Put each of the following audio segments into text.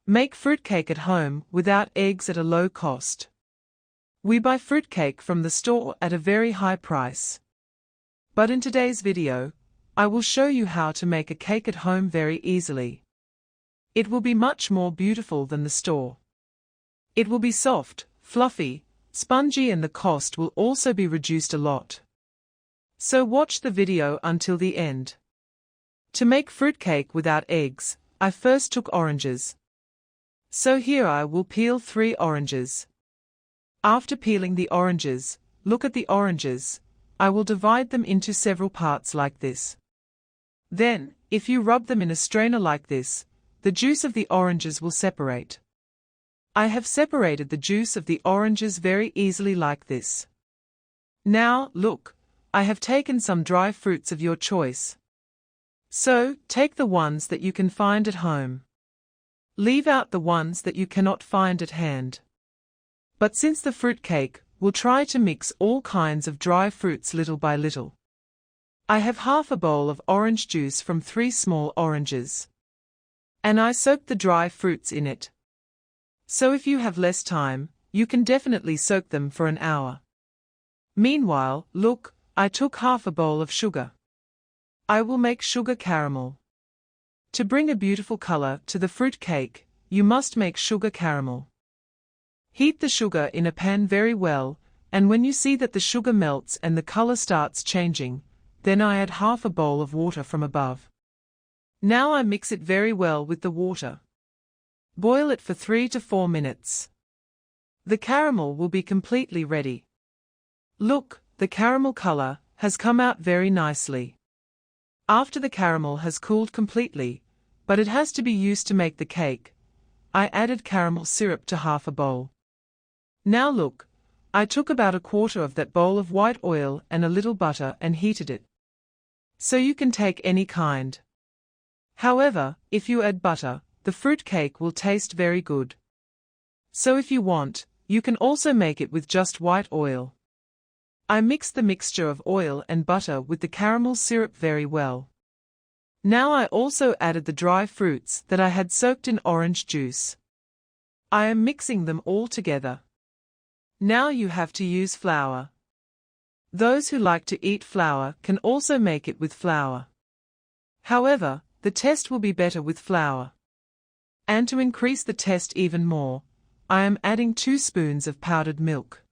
Make fruitcake at home without eggs at a low cost. We buy fruitcake from the store at a very high price. But in today's video, I will show you how to make a cake at home very easily. It will be much more beautiful than the store. It will be soft, fluffy, spongy, and the cost will also be reduced a lot. So watch the video until the end. To make fruitcake without eggs, I first took oranges. So here I will peel 3 oranges. After peeling the oranges, look at the oranges. I will divide them into several parts like this. Then, if you rub them in a strainer like this, the juice of the oranges will separate. I have separated the juice of the oranges very easily like this. Now, look, I have taken some dry fruits of your choice. So, take the ones that you can find at home. Leave out the ones that you cannot find at hand. But since the fruitcake, we'll try to mix all kinds of dry fruits little by little. I have half a bowl of orange juice from 3 small oranges. And I soaked the dry fruits in it. So if you have less time, you can definitely soak them for an hour. Meanwhile, look, I took half a bowl of sugar. I will make sugar caramel. To bring a beautiful color to the fruit cake, you must make sugar caramel. Heat the sugar in a pan very well, and when you see that the sugar melts and the color starts changing, then I add half a bowl of water from above. Now I mix it very well with the water. Boil it for 3 to 4 minutes. The caramel will be completely ready. Look, the caramel color has come out very nicely. After the caramel has cooled completely, but it has to be used to make the cake, I added caramel syrup to half a bowl. Now look, I took about a quarter of that bowl of white oil and a little butter and heated it. So you can take any kind. However, if you add butter, the fruit cake will taste very good. So if you want, you can also make it with just white oil. I mixed the mixture of oil and butter with the caramel syrup very well. Now I also added the dry fruits that I had soaked in orange juice. I am mixing them all together. Now you have to use flour. Those who like to eat flour can also make it with flour. However, the taste will be better with flour. And to increase the taste even more, I am adding 2 spoons of powdered milk.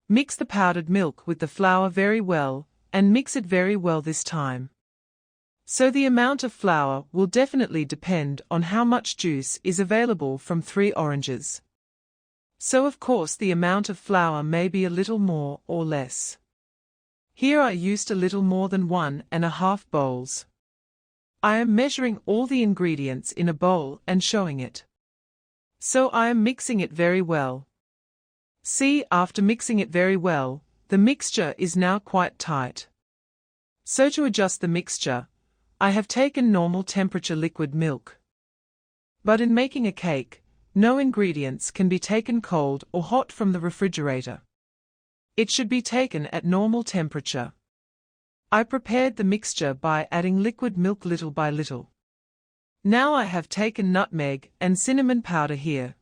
Mix the powdered milk with the flour very well, and mix it very well this time. So the amount of flour will definitely depend on how much juice is available from 3 oranges. So of course the amount of flour may be a little more or less. Here I used a little more than 1.5 bowls. I am measuring all the ingredients in a bowl and showing it. So I am mixing it very well. See, after mixing it very well, the mixture is now quite tight. So to adjust the mixture, I have taken normal temperature liquid milk. But in making a cake, no ingredients can be taken cold or hot from the refrigerator. It should be taken at normal temperature. I prepared the mixture by adding liquid milk little by little. Now I have taken nutmeg and cinnamon powder here.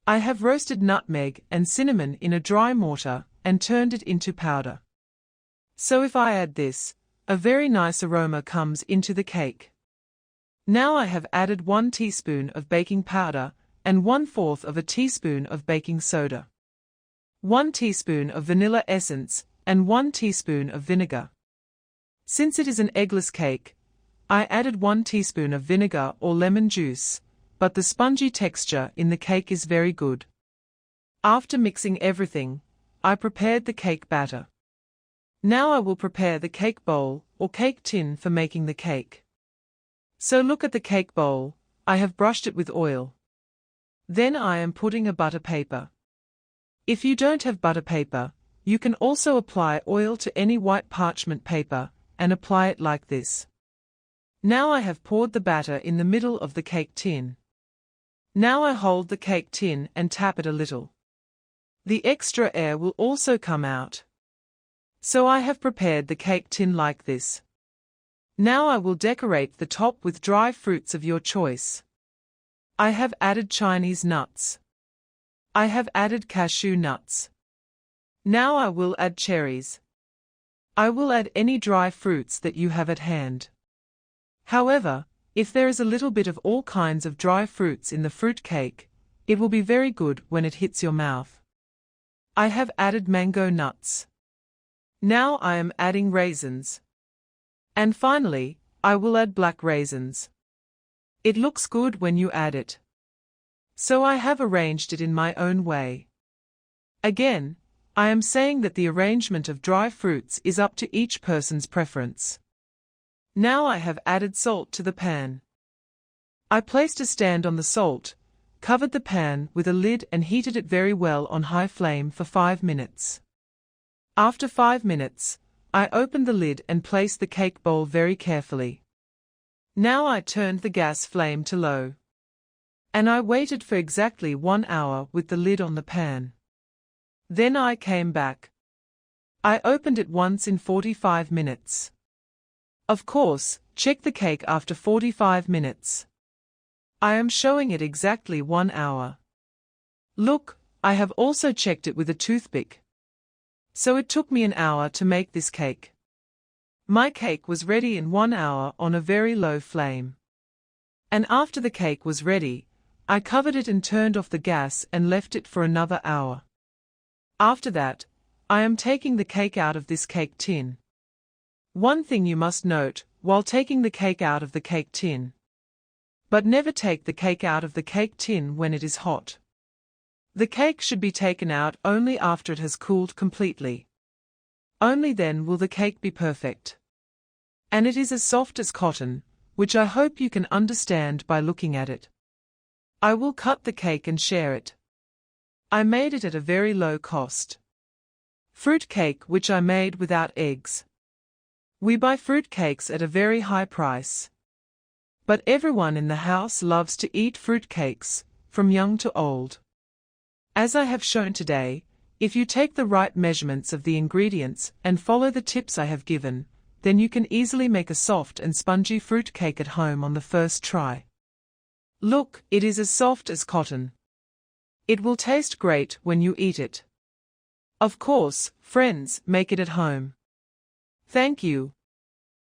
I have roasted nutmeg and cinnamon in a dry mortar and turned it into powder. So if I add this, a very nice aroma comes into the cake. Now I have added 1 teaspoon of baking powder and 1/4 of a teaspoon of baking soda, 1 teaspoon of vanilla essence and 1 teaspoon of vinegar. Since it is an eggless cake, I added 1 teaspoon of vinegar or lemon juice, but the spongy texture in the cake is very good. After mixing everything, I prepared the cake batter. Now I will prepare the cake bowl or cake tin for making the cake. So look at the cake bowl, I have brushed it with oil. Then I am putting a butter paper. If you don't have butter paper, you can also apply oil to any white parchment paper and apply it like this. Now I have poured the batter in the middle of the cake tin. Now I hold the cake tin and tap it a little. The extra air will also come out. So I have prepared the cake tin like this. Now I will decorate the top with dry fruits of your choice. I have added Chinese nuts. I have added cashew nuts. Now I will add cherries. I will add any dry fruits that you have at hand. However, if there is a little bit of all kinds of dry fruits in the fruit cake, it will be very good when it hits your mouth. I have added mango nuts. Now I am adding raisins. And finally, I will add black raisins. It looks good when you add it. So I have arranged it in my own way. Again, I am saying that the arrangement of dry fruits is up to each person's preference. Now I have added salt to the pan. I placed a stand on the salt, covered the pan with a lid and heated it very well on high flame for 5 minutes. After 5 minutes, I opened the lid and placed the cake bowl very carefully. Now I turned the gas flame to low. And I waited for exactly 1 hour with the lid on the pan. Then I came back. I opened it once in 45 minutes. Of course, check the cake after 45 minutes. I am showing it exactly 1 hour. Look, I have also checked it with a toothpick. So it took me an hour to make this cake. My cake was ready in 1 hour on a very low flame. And after the cake was ready, I covered it and turned off the gas and left it for another hour. After that, I am taking the cake out of this cake tin. One thing you must note, while taking the cake out of the cake tin. But never take the cake out of the cake tin when it is hot. The cake should be taken out only after it has cooled completely. Only then will the cake be perfect. And it is as soft as cotton, which I hope you can understand by looking at it. I will cut the cake and share it. I made it at a very low cost. Fruit cake which I made without eggs. We buy fruit cakes at a very high price. But everyone in the house loves to eat fruit cakes, from young to old. As I have shown today, if you take the right measurements of the ingredients and follow the tips I have given, then you can easily make a soft and spongy fruit cake at home on the first try. Look, it is as soft as cotton. It will taste great when you eat it. Of course, friends, make it at home. Thank you.